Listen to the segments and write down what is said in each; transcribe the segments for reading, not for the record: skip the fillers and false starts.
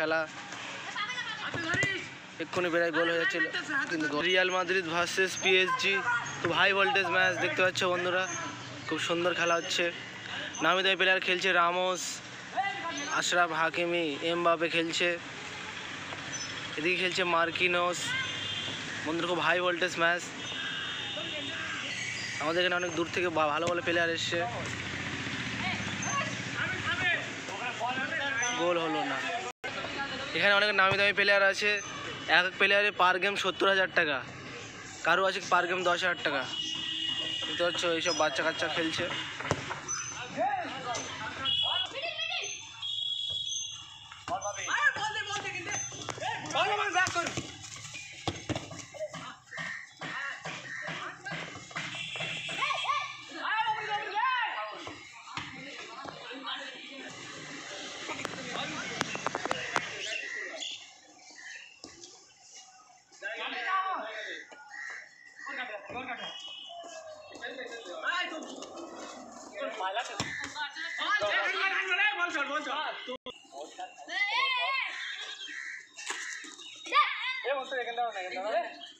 খেলা এক্ষুনি বেড়ায় গোল হয়ে যাচ্ছিল, কিন্তু রিয়াল মাদ্রিদ ভার্সেস পিএসজি খুব হাই ভোল্টেজ ম্যাচ দেখতে পাচ্ছ বন্ধুরা। খুব সুন্দর খেলা হচ্ছে। নামি দামি প্লেয়ার খেলছে, রামোস, আশরাফ হাকিমি, এমবাপে খেলছে, এদিকে খেলছে মার্কিনোস। বন্ধুরা খুব হাই ভোল্টেজ ম্যাচ। আমাদের এখানে অনেক দূর থেকে ভালো ভালো প্লেয়ার এসছে, গোল হলো না। এখানে অনেক নামি দামি প্লেয়ার আছে, এক এক প্লেয়ারে পার গেম 70,000 টাকা, কারো আছে পার গেম 10,000 টাকা। বুঝতে পারছো, এইসব বাচ্চা কাচ্চা খেলছে।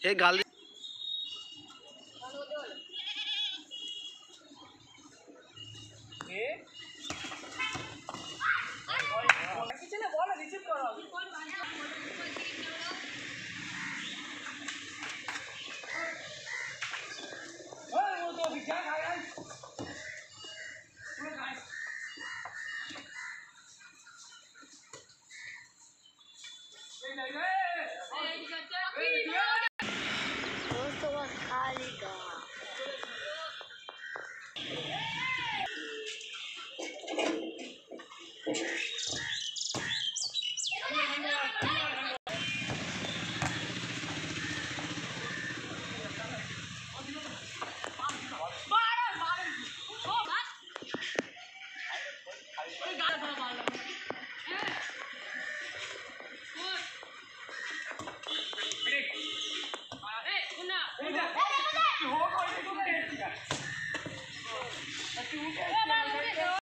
এই গাল